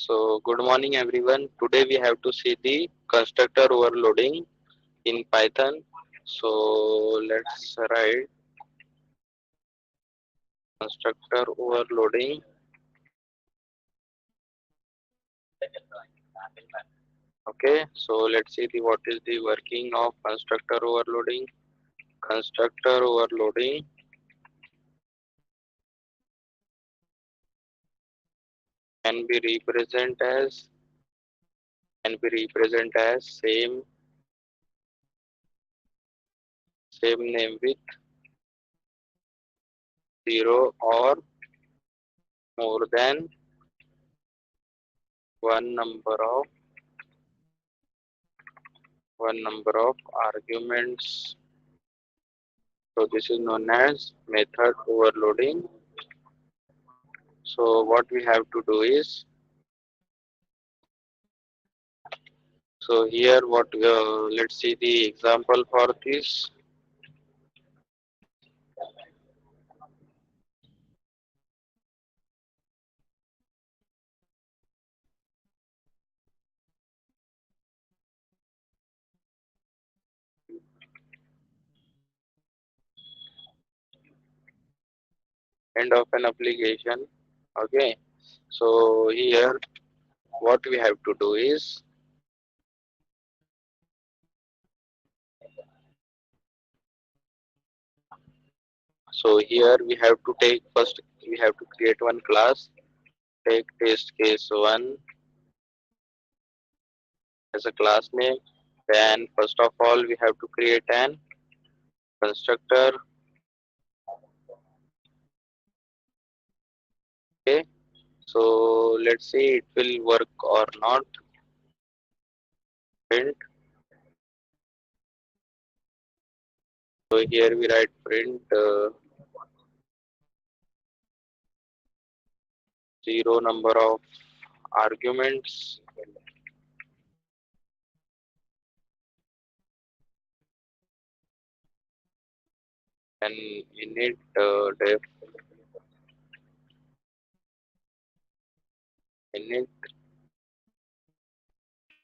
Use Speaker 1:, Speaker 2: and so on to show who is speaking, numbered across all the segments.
Speaker 1: So good morning everyone. Today we have to see the constructor overloading in Python. So let's write constructor overloading. Okay, so let's see what is the working of constructor overloading. Constructor overloading can be represent as same name with zero or more than one number of arguments. So this is known as method overloading. So what we have to do is, so here what let's see the example for this. End of an application. Okay, so here what we have to do is, so here we have to take first, we have to create one class, take test case 1 as a class name. Then first of all we have to create an constructor. Okay, so let's see it will work or not. Print. So here we write print zero number of arguments, and init def init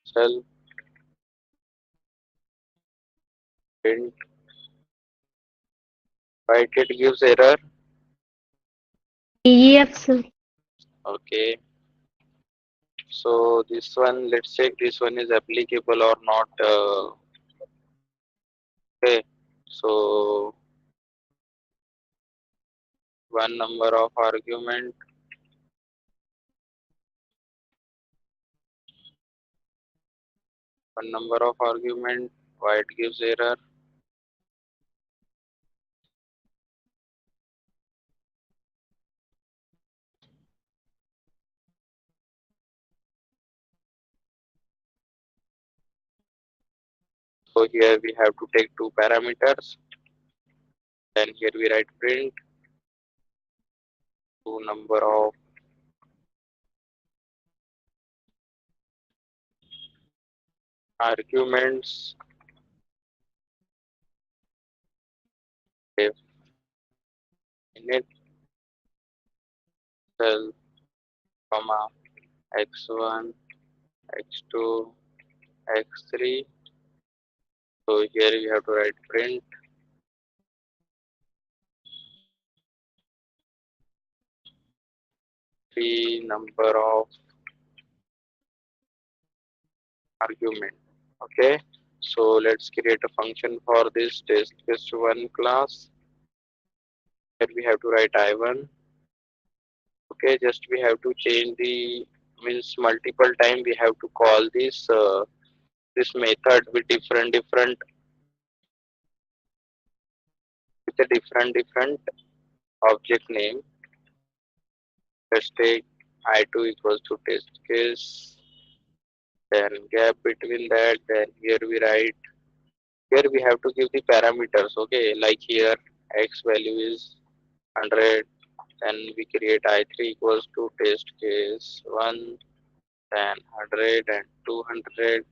Speaker 1: self print. Right, it gives error.
Speaker 2: Yes, sir.
Speaker 1: Okay, so this one, let's check this one is applicable or not. Okay, so one number of argument, why it gives error. So here we have to take two parameters. Then here we write print two number of arguments, if init cell comma x1, x2, x3. So here we have to write print three number of argument. Okay, so let's create a function for this test1 class. Here we have to write I1. Okay, just we have to change the, means multiple time we have to call this method with different object name. Let's take I2 equals to test case, then gap between that, then here we write, here we have to give the parameters. Okay, like here x value is 100, then we create I3 equals to test case 1, then 100 and 200.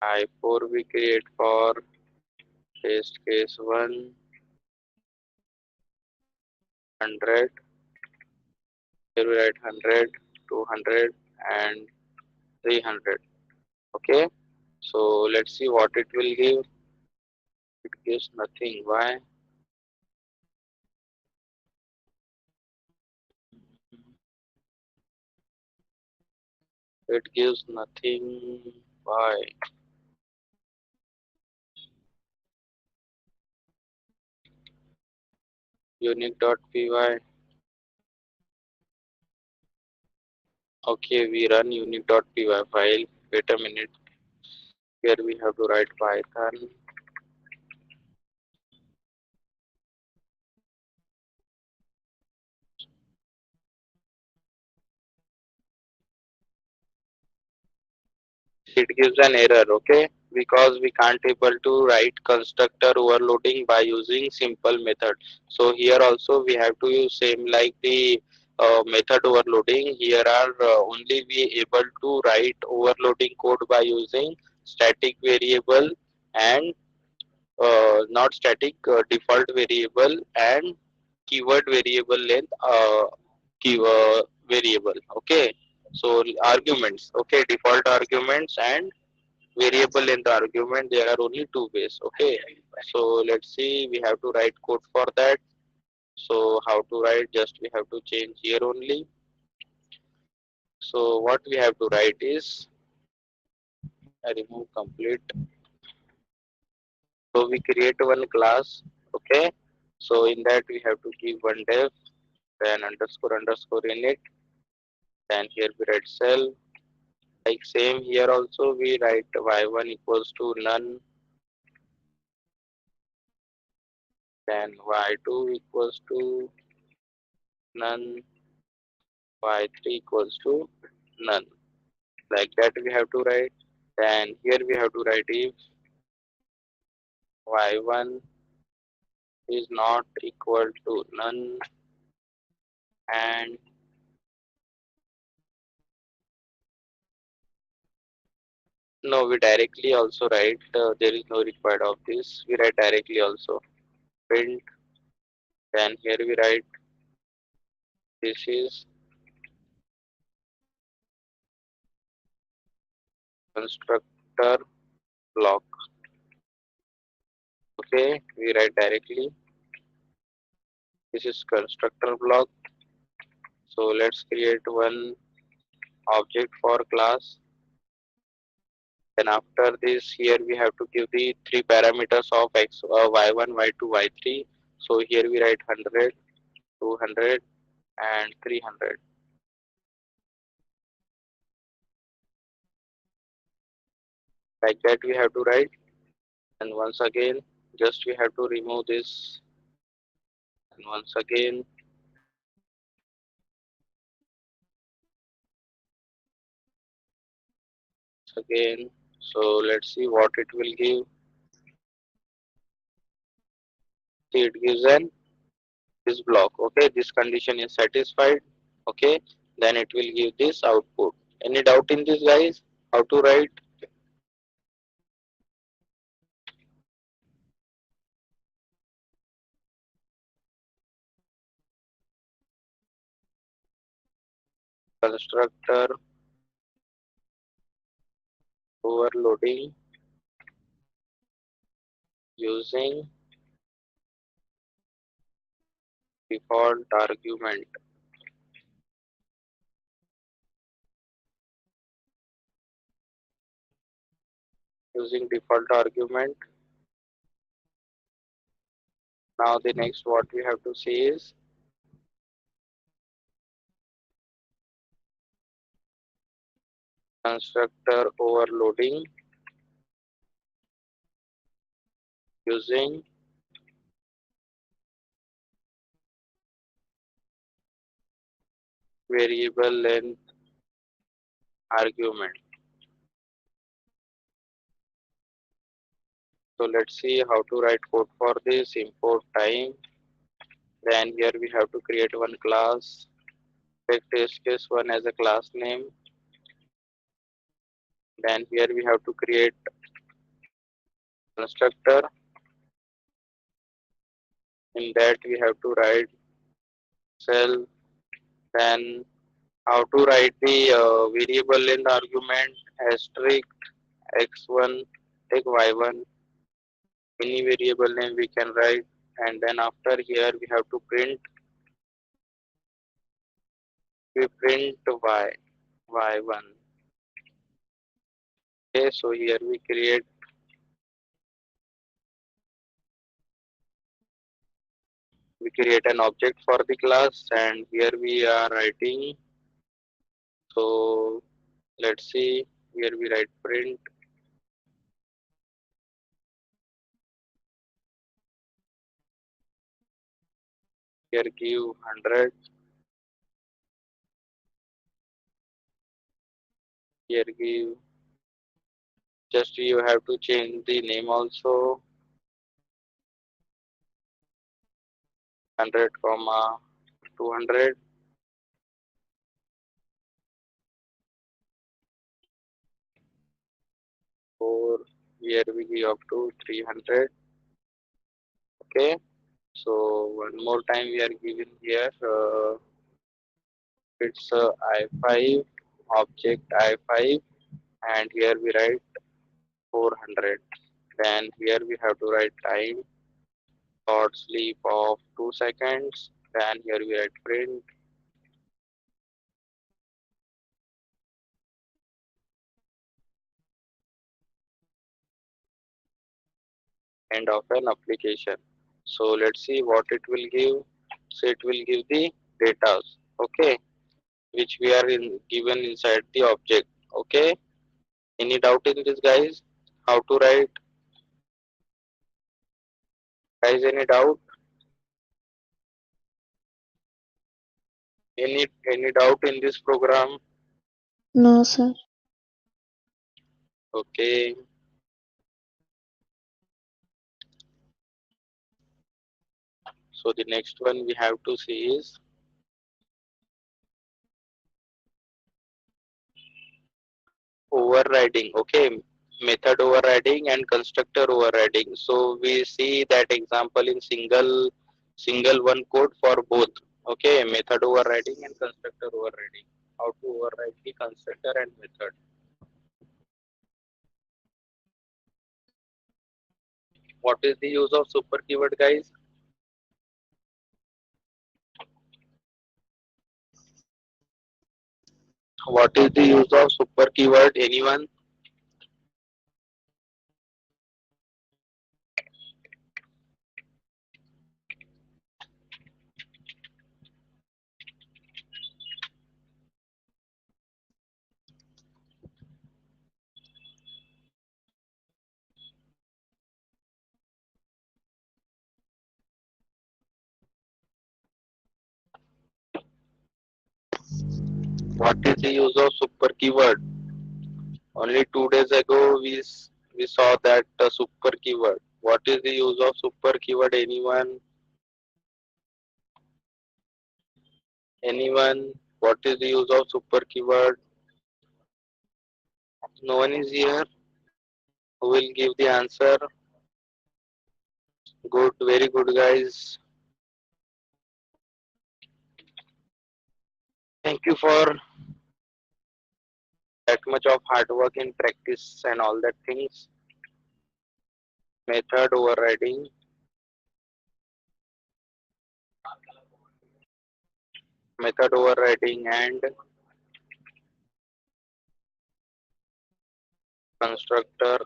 Speaker 1: I4 we create for test case 1, 100, Here we write 100, 200 and 300. Okay, so let's see what it will give. It gives nothing. Why? It gives nothing. Why? Unique.py. Okay, we run unique.py file. Wait a minute. Here we have to write Python. It gives an error, okay, because we can't able to write constructor overloading by using simple method. So here also we have to use same like the method overloading. Here are only we able to write overloading code by using static variable and not static, default variable and keyword variable length, keyword variable, okay. So arguments, okay, default arguments and variable in the argument. There are only two ways, okay. So let's see, we have to write code for that. So how to write, just we have to change here only. So what we have to write is, I remove complete. So we create one class, okay. So in that we have to give one def, then underscore underscore init, then here we write cell. Like same here also we write y1 equals to none, then y2 equals to none, y3 equals to none. Like that we have to write. Then here we have to write if y1 is not equal to none, and no, we directly also write, there is no required of this, we write directly also print. Then here we write this is constructor block, okay. We write directly this is constructor block. So let's create one object for class. Then after this, here we have to give the three parameters of x, y1, y2, y3. So here we write 100, 200 and 300. Like that we have to write. And once again, just we have to remove this. And once again. So let's see what it will give. See, it gives an this block. Okay, this condition is satisfied. Okay, then it will give this output. Any doubt in this, guys? How to write? Constructor overloading using default argument. Using default argument. Now the next what we have to see is constructor overloading using variable length argument. So let's see how to write code for this. Import time. Then here we have to create one class. Take test case one as a class name. Then here we have to create constructor. In that we have to write cell Then how to write the variable in the argument asterisk x1 take y1, any variable name we can write, and then after here we have to print, we print y1. Okay, so here we create an object for the class, and here we are writing. So let's see, here we write print, here give 100, here give, just you have to change the name also, 100 comma 200, or here we give up to 300. Okay, so one more time we are giving here, it's I5 object I5, and here we write 400. Then here we have to write time short sleep of 2 seconds. Then here we write print, end of an application. So let's see what it will give. So it will give the data, okay, which we are given inside the object. Okay, any doubt in this, guys? How to write? Guys, any doubt? Any doubt in this program?
Speaker 2: No, sir.
Speaker 1: Okay, so the next one we have to see is overriding. Okay, method overriding and constructor overriding. So we see that example in single one code for both. Okay, method overriding and constructor overriding. How to override the constructor and method. What is the use of super keyword, guys? What is the use of super keyword? Anyone? What is the use of super keyword? Only 2 days ago we saw that super keyword. What is the use of super keyword? Anyone? Anyone? What is the use of super keyword? No one is here who will give the answer. Good, very good, guys. Thank you for that much of hard work in practice and all that things. Method overriding, method overriding, and constructor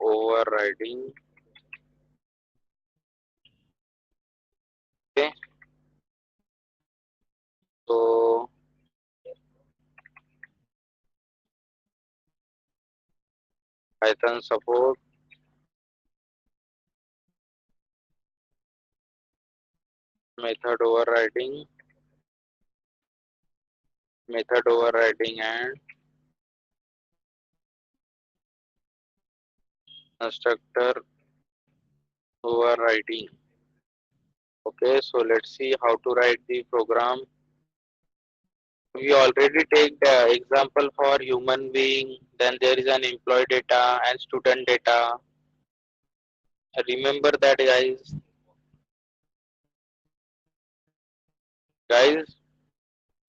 Speaker 1: overriding. Okay, so Python support, method overriding, method overriding, and constructor overriding. Okay, so let's see how to write the program. We already take the example for human being, then there is an employee data and student data. Remember that, guys.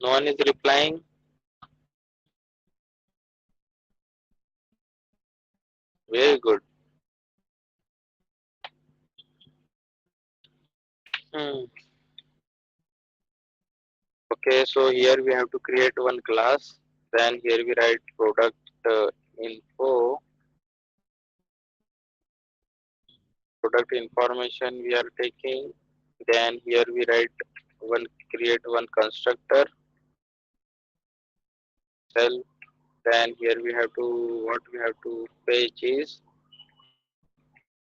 Speaker 1: No one is replying. Very good. Hmm. Okay, so here we have to create one class. Then here we write product info, product information we are taking. Then here we write one, create one constructor self. Then here we have to, what we have to fetch is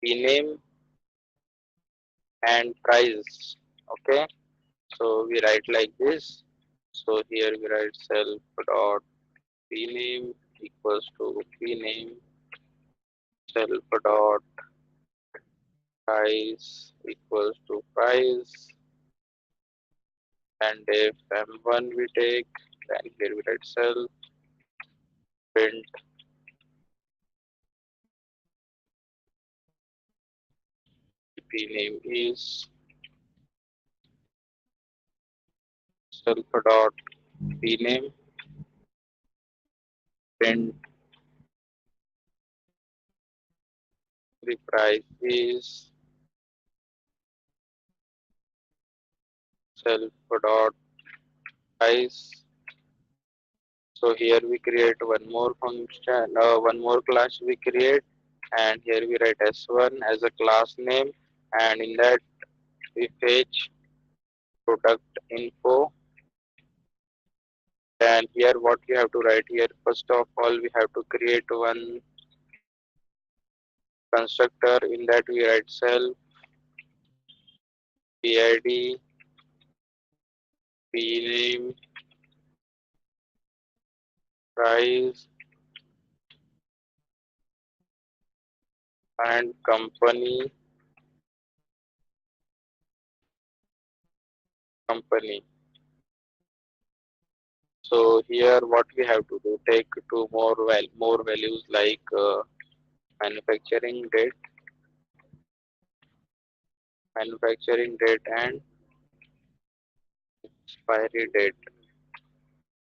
Speaker 1: name and price. Okay, so we write like this. So here we write self dot name equals to name, self dot price equals to price, and if m1 we take, then here we write self print name is self dot name, print the price is self dot price. So here we create one more function, one more class we create, and here we write s1 as a class name, and in that we fetch product info. And here what we have to write here, first of all we have to create one constructor. In that we write self pid name price and company. So here what we have to do, take two more values like manufacturing date, and expiry date.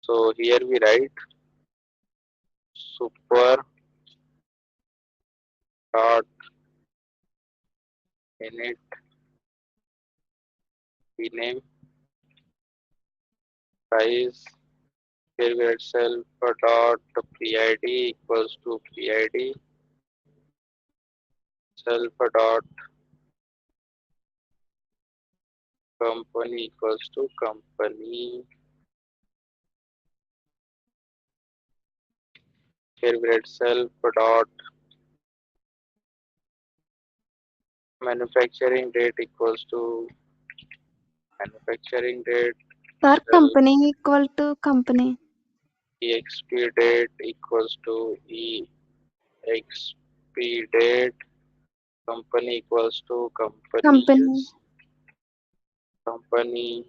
Speaker 1: So here we write super dot init name price. Here we write self dot pid equals to pid, self dot company equals to company. Here we write self dot manufacturing date equals to manufacturing date,
Speaker 2: Sir,
Speaker 1: self
Speaker 2: company equal to company.
Speaker 1: exp date equals to exp date, company equals to companies,
Speaker 2: Company.
Speaker 1: company.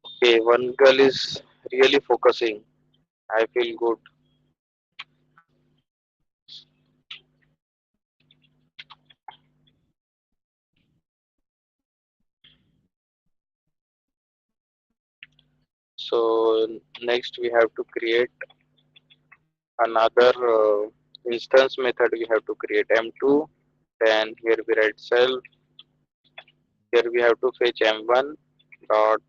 Speaker 1: Okay, one girl is really focusing. I feel good. So next we have to create another instance method. We have to create m2. Then here we write self. Here we have to fetch m1 dot.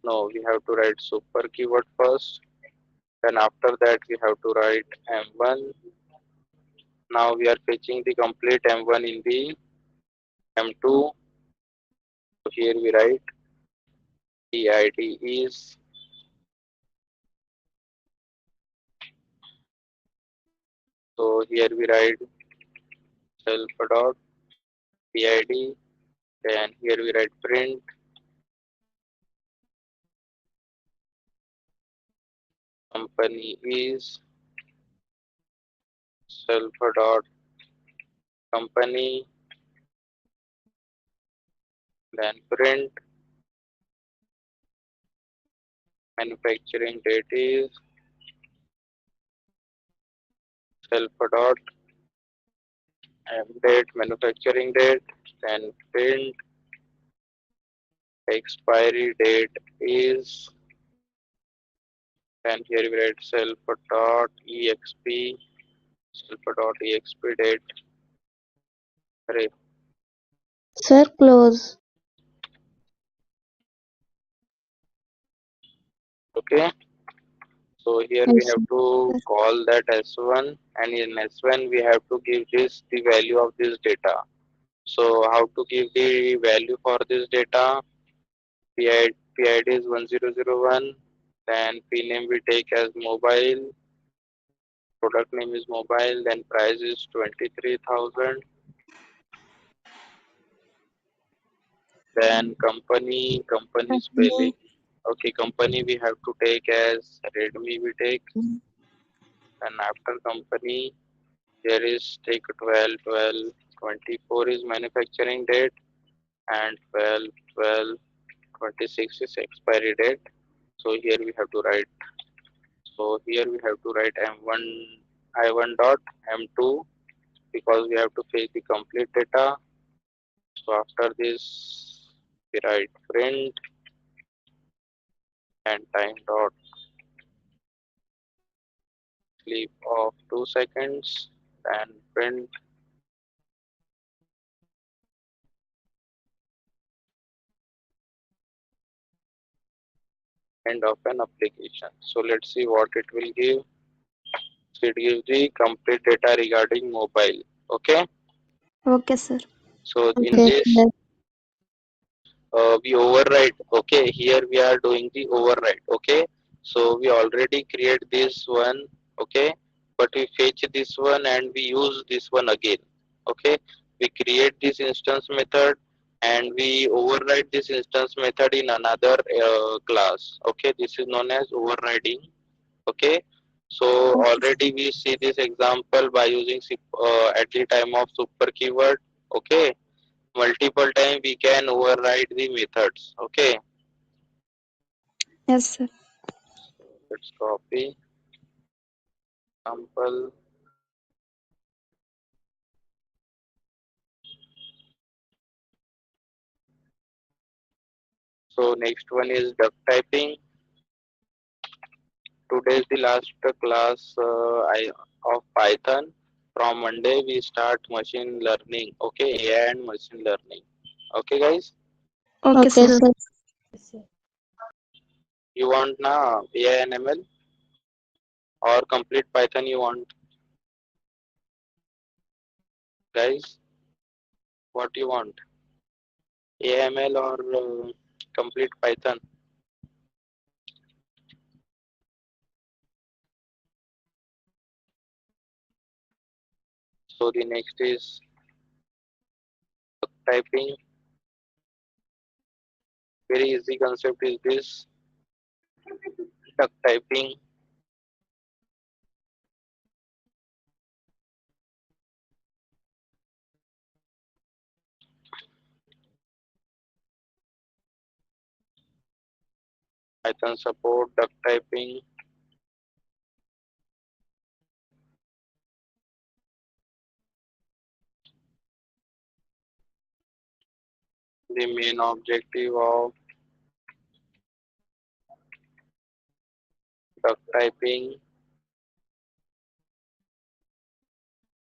Speaker 1: No, we have to write super keyword first. Then after that we have to write m1. Now we are fetching the complete m1 in the m2. So here we write PID is. So here we write self dot PID. Then here we write print company is self dot company. Then print manufacturing date is self dot date manufacturing date. Then print expiry date is, and here we write self.exp, self.exp date. Array.
Speaker 3: Sir, close.
Speaker 1: Okay, so here we
Speaker 3: Yes,
Speaker 1: have
Speaker 3: sir.
Speaker 1: to call that s1, and in s1 we have to give this the value of this data. So how to give the value for this data? PID is 1001, then P name we take as mobile, product name is mobile, then price is 23,000, then company spelling. Okay, company we have to take as Redmi we take, and after company there is take 12, 12, 24 is manufacturing date, and 12, 12, 26 is expiry date. So here we have to write. So here we have to write M1 I1 dot M2 because we have to fetch the complete data. So after this we write print and time dot sleep of 2 seconds and print end of an application. So let's see what it will give. So it gives the complete data regarding mobile. Okay.
Speaker 2: Okay, sir.
Speaker 1: So in
Speaker 3: Okay,
Speaker 1: this
Speaker 3: sir.
Speaker 1: we override. Okay, here we are doing the override. Okay, so we already create this one. Okay, but we fetch this one and we use this one again. Okay, we create this instance method and we override this instance method in another class. Okay, this is known as overriding. Okay, so
Speaker 2: Okay, sir.
Speaker 1: already we see this example by using at the time of super keyword. Okay, multiple time we can override the methods. Okay,
Speaker 2: Yes, sir.
Speaker 1: let's copy sample. So next one is duck typing. Today is the last class of Python. From Monday we start machine learning. Okay, AI and machine learning. Okay, guys,
Speaker 2: Okay,
Speaker 3: Okay,
Speaker 2: sir.
Speaker 3: sir.
Speaker 1: you want na AI and ML or complete Python? You want, guys? What you want? AML or complete Python? So the next is typing. Very easy concept is this duck typing. Python support duck typing. The main objective of duck typing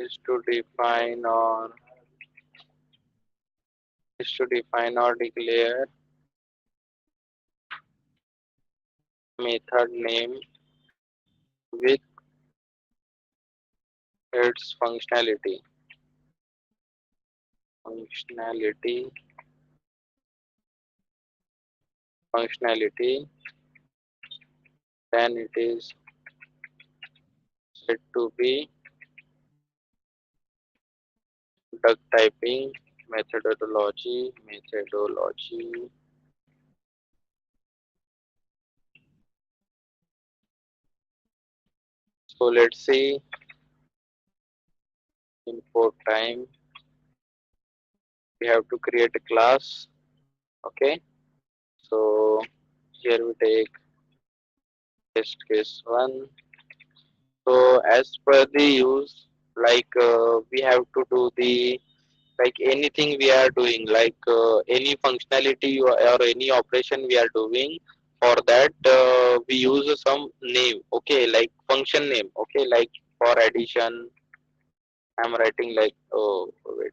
Speaker 1: is to define or declare method name with its functionality, functionality. Then it is said to be duck typing methodology. So let's see import time. We have to create a class. Okay, so here we take test case one. So as per the use, like we have to do the like anything we are doing, like any functionality or any operation we are doing. For that, we use some name, okay, like function name, okay, like for addition, I'm writing like, oh, wait,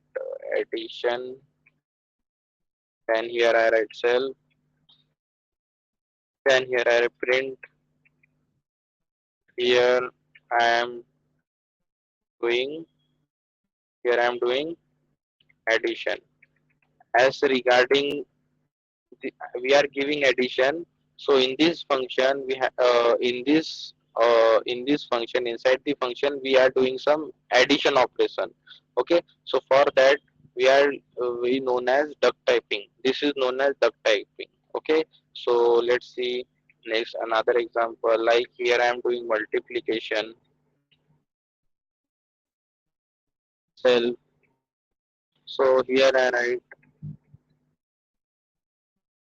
Speaker 1: addition, then here I write self, then here I print, here I am doing, here I am doing addition. As regarding we are giving addition, so in this function we have in this function, inside the function we are doing some addition operation, okay. So for that we are we known as duck typing, this is known as duck typing, okay. So let's see next another example, like here I am doing multiplication cell, so here I write,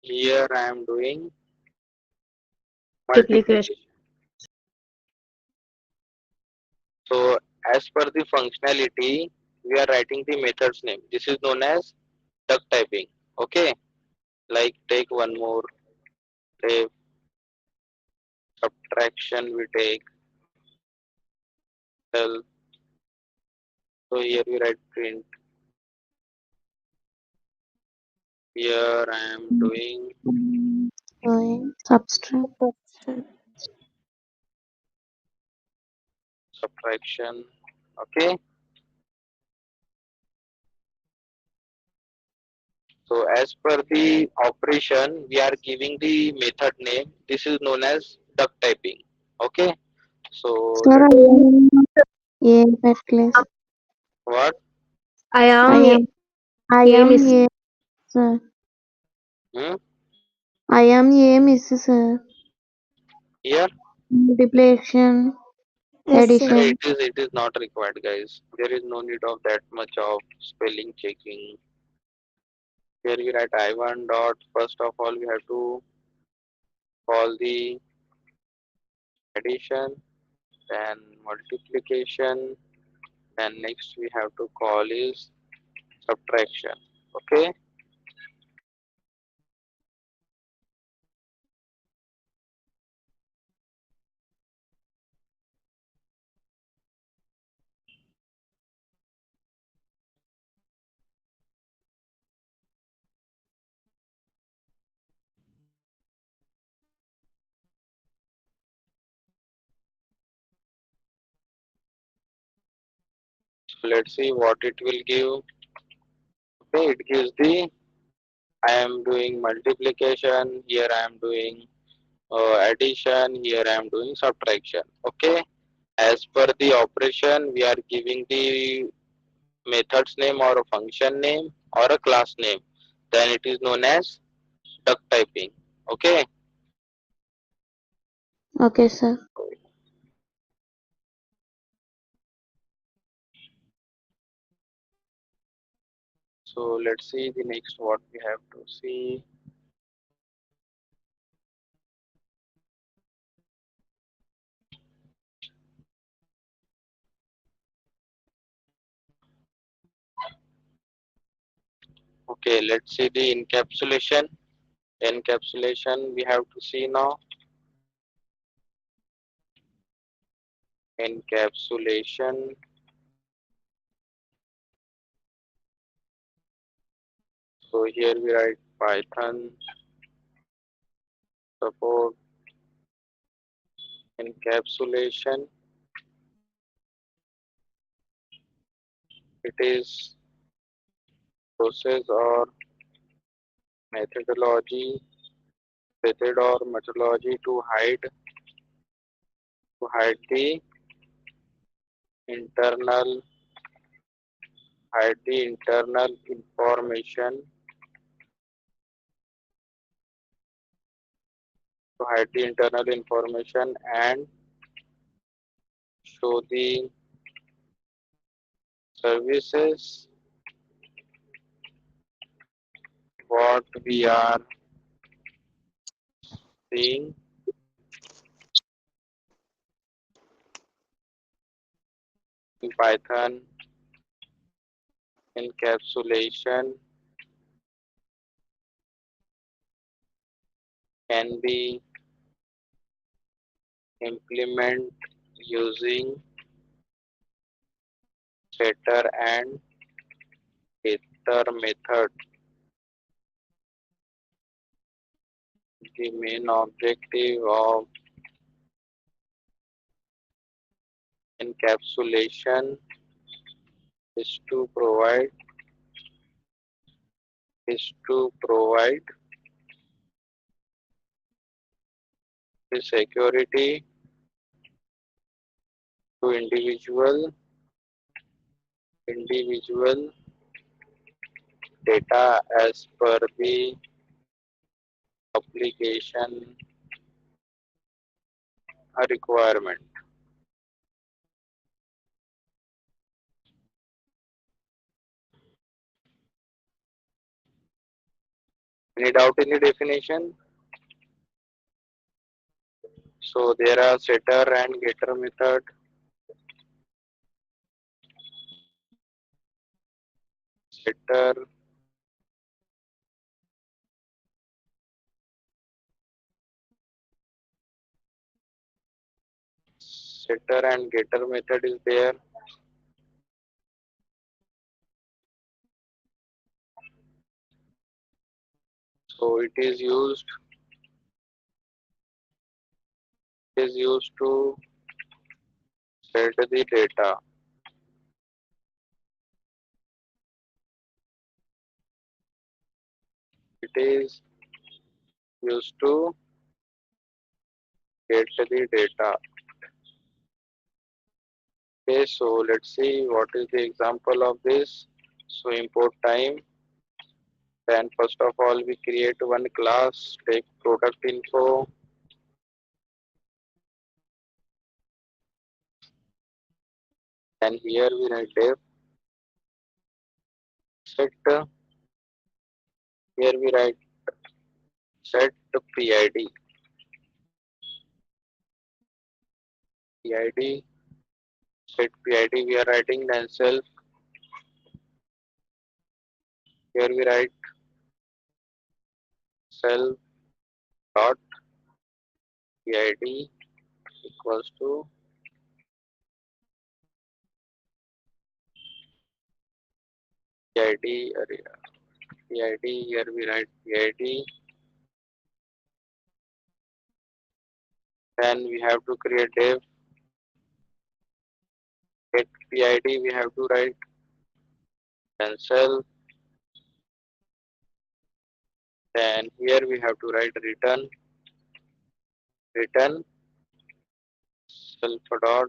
Speaker 1: here I am doing
Speaker 4: Multiplication.
Speaker 1: multiplication. So as per the functionality, we are writing the method's name. This is known as duck typing. Okay. Like take one more, take subtraction we take cell. So here we write print. Here I am doing
Speaker 3: Doing subtract.
Speaker 1: subtraction. Okay. So as per the operation, we are giving the method name. This is known as duck typing. Okay. So
Speaker 3: Sir,
Speaker 1: let's
Speaker 3: A at class.
Speaker 1: what?
Speaker 4: I
Speaker 3: I
Speaker 4: am
Speaker 3: am I
Speaker 4: A
Speaker 3: am
Speaker 4: miss.
Speaker 3: A, sir.
Speaker 1: Hmm?
Speaker 3: I am A, Miss, sir.
Speaker 1: Here.
Speaker 3: Multiplication,
Speaker 2: Yes, sir.
Speaker 1: Yeah,
Speaker 3: addition.
Speaker 1: it is not required, guys. There is no need of that much of spelling checking. Here we write I1 dot. First of all, we have to call the addition, then multiplication, then next we have to call is subtraction. Okay. So let's see what it will give. Okay, it gives the I am doing multiplication. Here I am doing addition. Here I am doing subtraction. Okay. As per the operation, we are giving the method's name or a function name or a class name. Then it is known as duck typing. Okay.
Speaker 3: Okay, sir.
Speaker 1: So let's see the next what we have to see. Okay, let's see the encapsulation. Encapsulation we have to see now. Encapsulation. So here we write Python support encapsulation. It is process or methodology method or methodology to the internal hide the internal information to hide the internal information and show the services what we are seeing in Python Encapsulation can be implemented using setter and getter method. The main objective of encapsulation is to provide is to provide the security to individual data as per the application requirement. Any doubt in the definition? So there are setter and getter method. Setter setter and getter method is there. So it is used to set the data. It is used to get the data. Okay, so let's see what is the example of this. So import time. Then first of all we create one class, take product info. And here we write def set. Here we write set PID. PID set PID we are writing, then self. Here we write self dot PID equals to PID area. PID, here we write PID. Then we have to create def get PID, we have to write, then self. Then here we have to write return self dot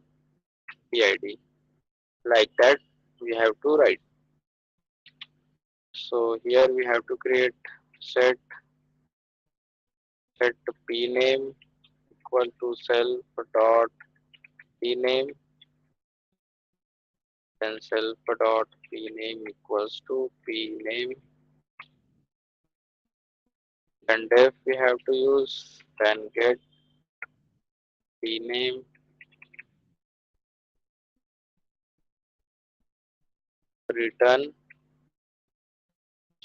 Speaker 1: PID. Like that we have to write. So here we have to create set p name equal to self dot p name, then self dot p name equals to p name. Then def we have to use, then get p name, return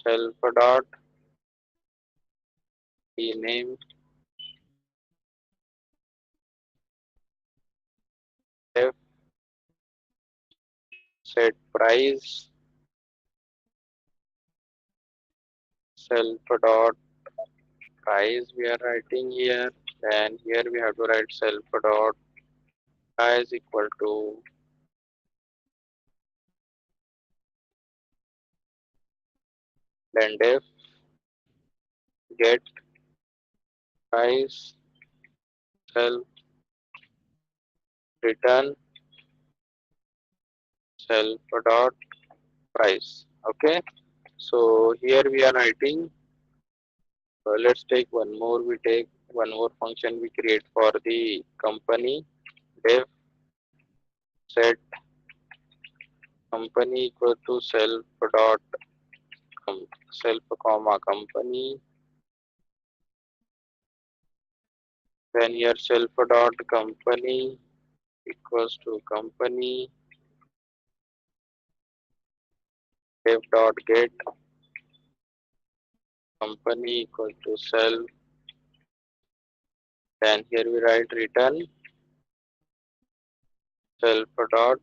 Speaker 1: self dot p name, def set price self dot price we are writing here. Then here we have to write self dot price equal to, then def get price self return self dot price. Okay, so here we are writing. Let's take one more. We take one more function we create for the company. Def set company equal to self dot self comma company. Then here self dot company equals to company. Def dot get company equal to self. Then here we write return self dot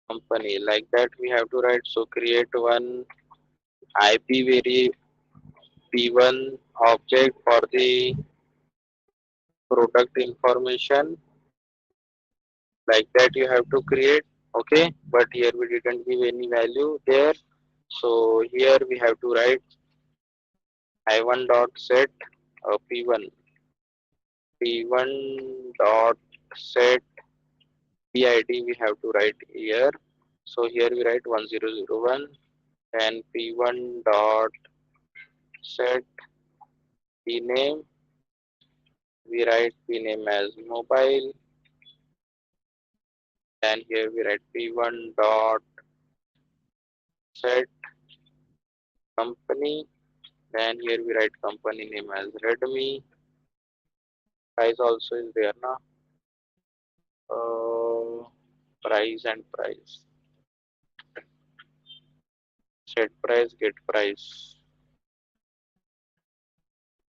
Speaker 1: company. Like that we have to write. So create one IP very P1 object for the product information. Like that you have to create. Okay, but here we didn't give any value there. So here we have to write I1 dot set P1 P1 dot set PID we have to write here. So here we write 1001 and P1 dot set P name. We write P name as mobile, and here we write P1 dot set company. Then here we write company name as Redmi. Price also is there now. Price and price. Set price, get price.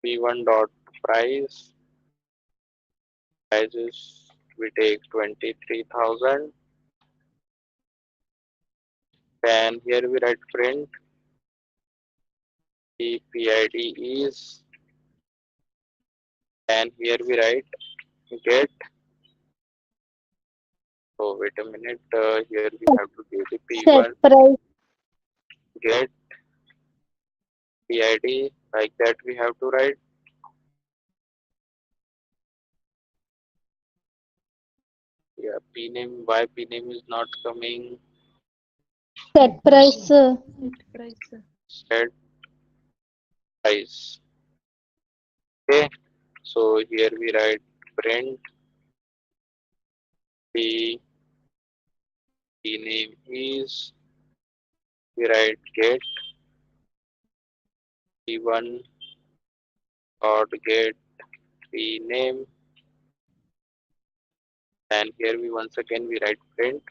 Speaker 1: P1 dot price. Prices we take 23,000. Then here we write print. The PID is, and here we write get. So wait a minute. Here we have to give the
Speaker 3: Set
Speaker 1: P1
Speaker 3: price.
Speaker 1: get PID. Like that we have to write. Yeah, P name. Why P name is not coming?
Speaker 3: Set price, sir.
Speaker 1: Set price. Okay. So here we write print P name is. We write get P1 dot get P name. And here we once again we write print.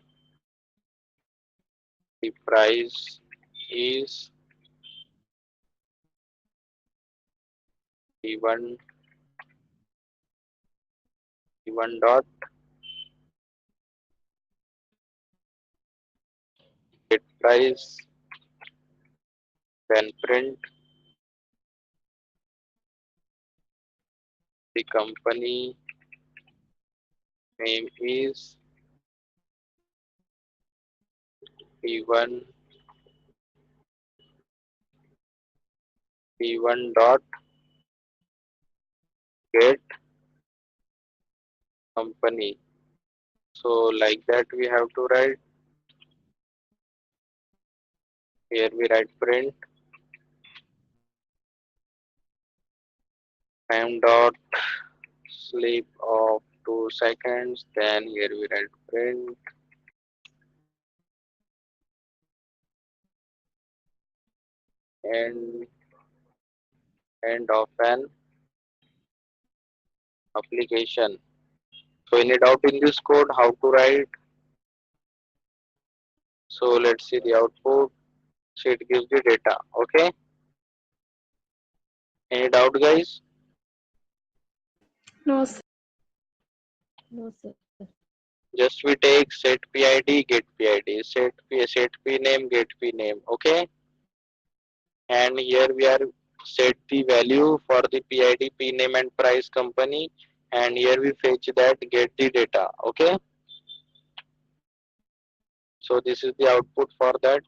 Speaker 1: The price is P1 dot get price. Then print the company name is P1 dot get company. So like that we have to write. Here we write print time dot sleep of 2 seconds. Then here we write print and end of an application. So any doubt in this code how to write? So let's see the output. So it gives the data. Okay. Any doubt, guys?
Speaker 2: No, sir.
Speaker 1: Just we take set PID, get PID, set P name, get P name. Okay. And here we are set the value for the PID, P name and price company. And here we fetch that, get the data. Okay. So this is the output for that.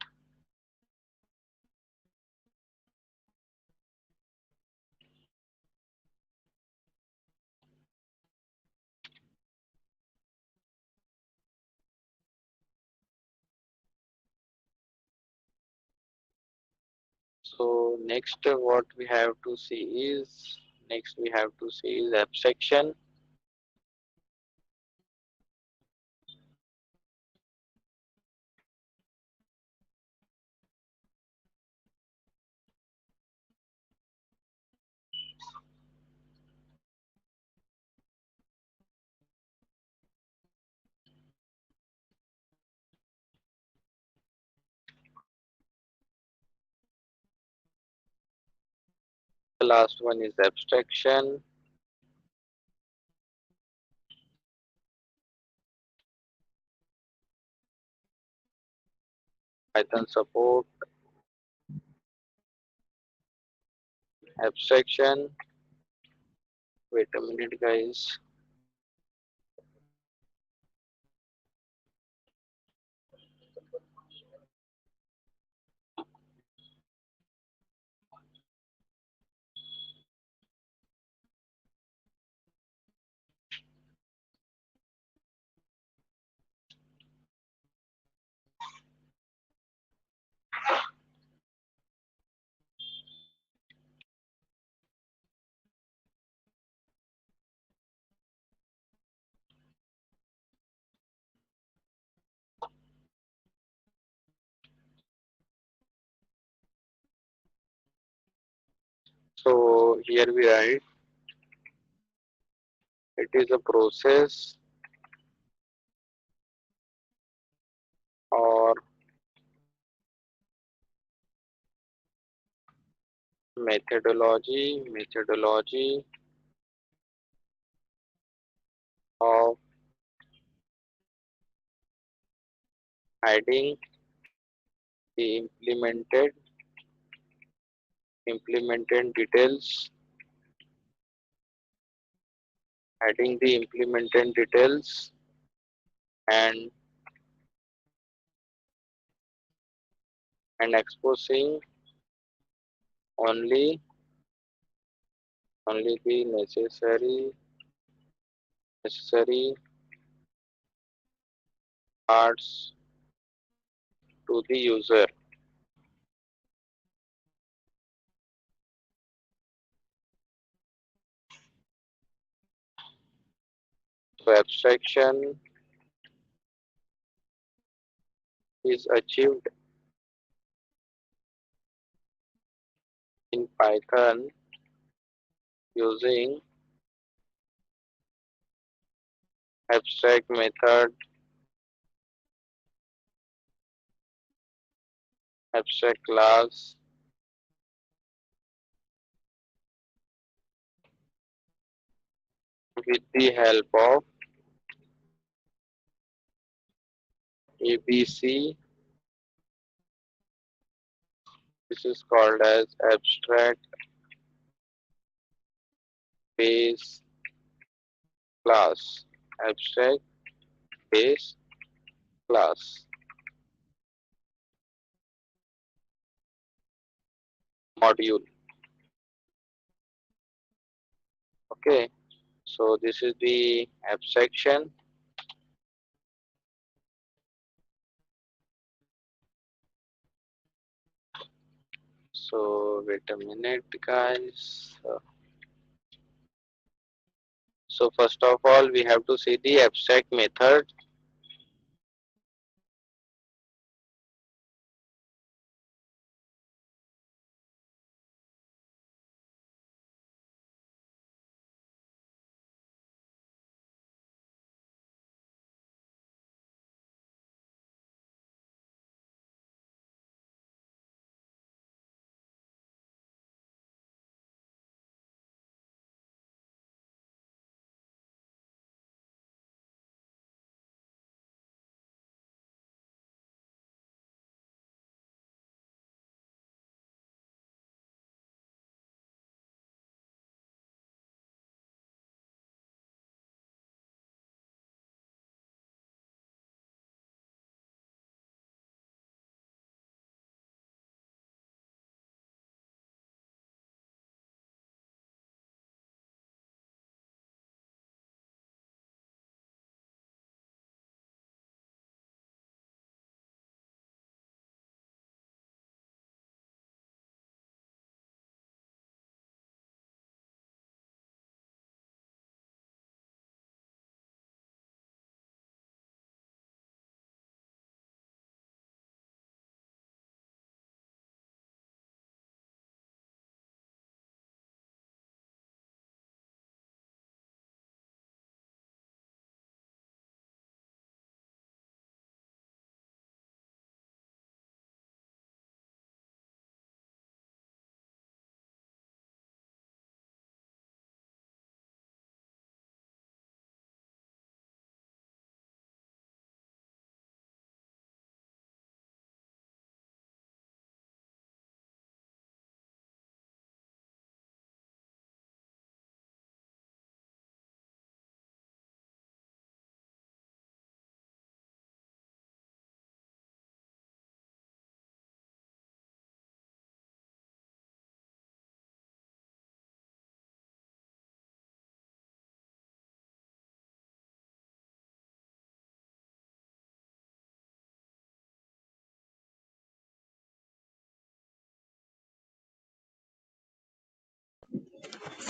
Speaker 1: So next what we have to see is abstraction. last one is abstraction. Python support abstraction. Wait a minute, guys. So here we write it is a process or methodology of hiding the implemented details, hiding the implemented details and exposing only the necessary parts to the user. So abstraction is achieved in Python using abstract method, abstract class with the help of ABC. This is called as abstract base class. Abstract base class module. Okay, so this is the abstraction. So wait a minute, guys. So first of all, we have to see the abstract method.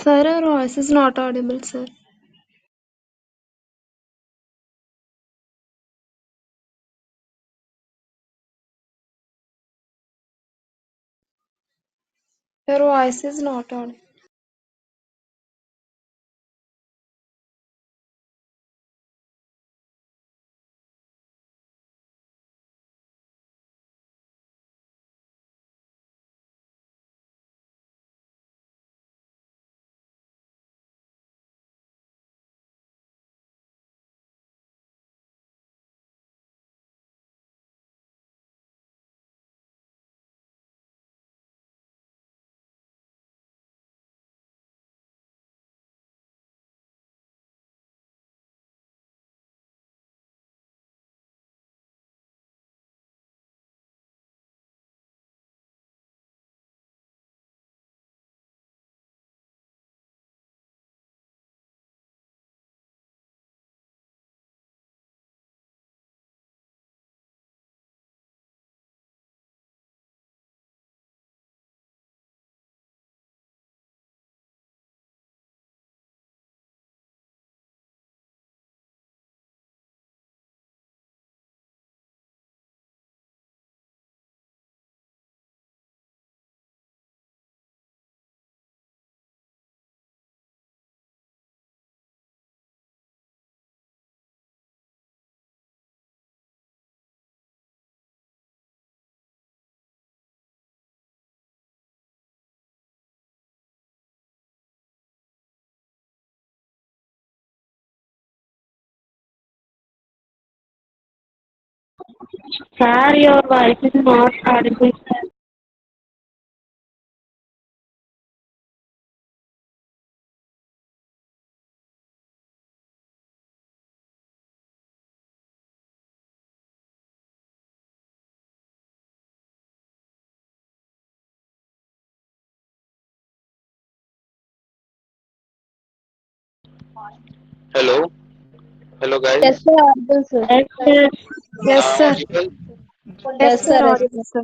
Speaker 2: Sir, your voice is not audible, sir. Your voice is not audible.
Speaker 3: Sir, your voice is not audible, sir.
Speaker 1: Hello, hello
Speaker 3: Yes,
Speaker 1: guys.
Speaker 3: sir, audible, sir. Yes, sir.
Speaker 2: Yes,
Speaker 1: Now
Speaker 2: sir.
Speaker 1: audible?
Speaker 2: Yes,
Speaker 3: Yes,
Speaker 2: sir,
Speaker 3: sir. Yes,
Speaker 2: audible, sir.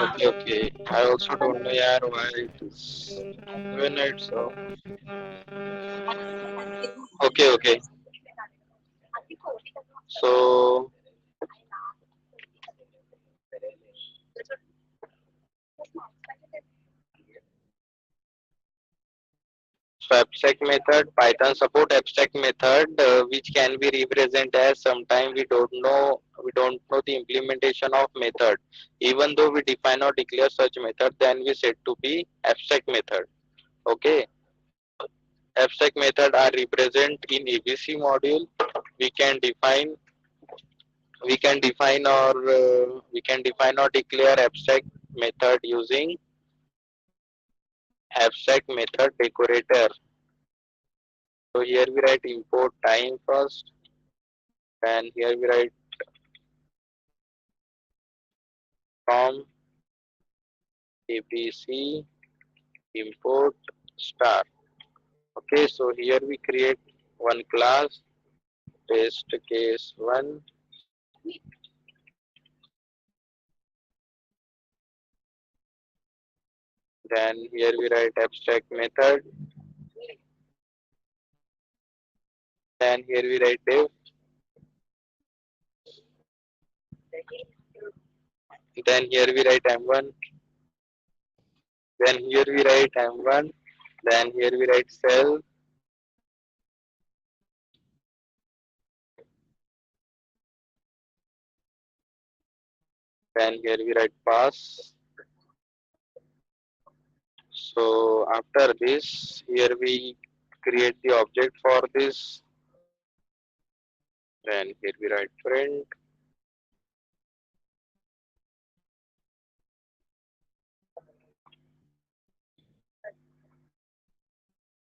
Speaker 1: Okay, okay. I also don't know yaar why it is when it's okay, okay. So So abstract method, Python support abstract method, which can be represented as sometimes we don't know the implementation of method. Even though we define or declare such method, then we said to be abstract method. Okay, abstract method are represent in ABC module. We can define, we can define or declare abstract method using abstract method decorator. So here we write import time first, and here we write from abc import star. Okay, so here we create one class, test case 1, then here we write abstract method, then here we write div, then here we write m1, then here we write m1, then here we write cell, then here we write pass. So after this, here we create the object for this, then here we write print,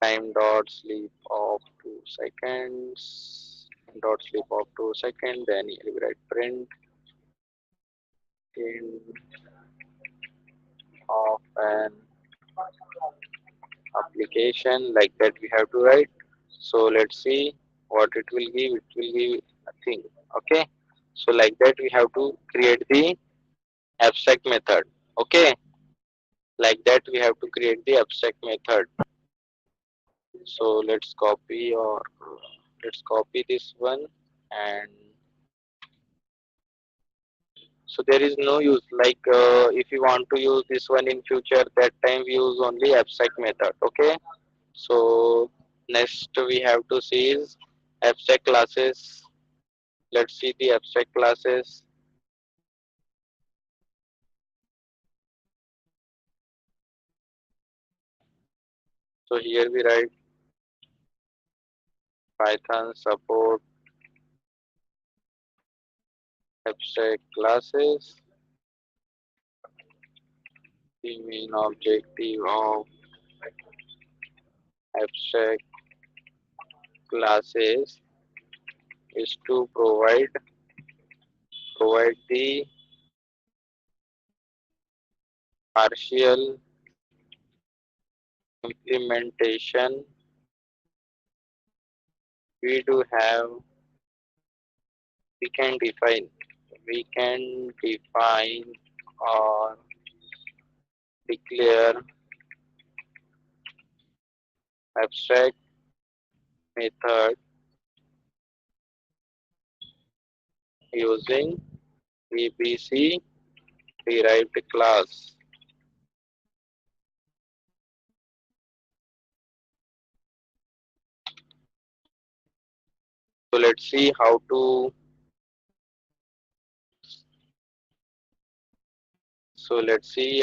Speaker 1: time dot sleep of 2 seconds, dot sleep of 2 seconds, then here we write print in of an application, like that we have to write. So let's see what it will give. It will give nothing. Okay, so like that we have to create the abstract method. Okay, like that we have to create the abstract method. So let's copy this one, and so there is no use like if you want to use this one in future, that time we use only abstract method. Okay, so next we have to see is abstract classes. Let's see the abstract classes. So here we write Python support abstract classes. The main objective of abstract classes is to provide the partial implementation. We do have we can define we can define or declare abstract method using ABC derived class. So let's see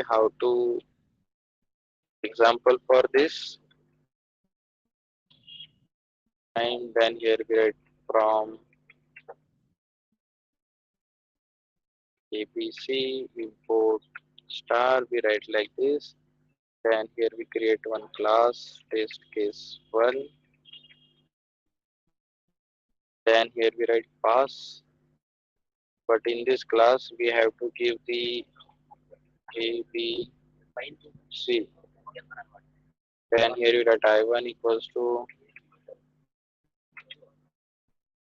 Speaker 1: how to example for this, and then here we write from ABC import star, we write like this. Then here we create one class test case 1. Then here we write pass, but in this class we have to give the ABC. Then here you write I1 equals to,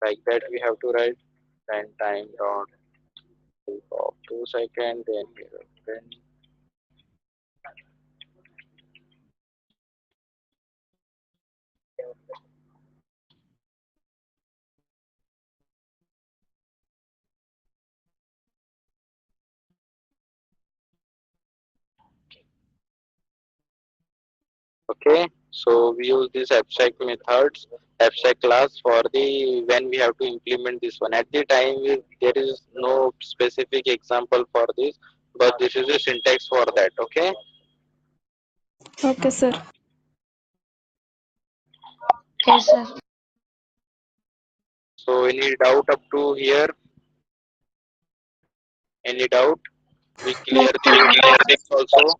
Speaker 1: like that we have to write. Then time dot of 2 seconds. Then here then okay. So we use this abstract methods, abstract class for the when we have to implement this one. At the time there is no specific example for this, but this is a syntax for that. Okay.
Speaker 2: Okay, sir.
Speaker 3: Yes, sir.
Speaker 1: So any doubt up to here? Any doubt? We
Speaker 2: No,
Speaker 1: clear
Speaker 2: sir.
Speaker 1: the basics also.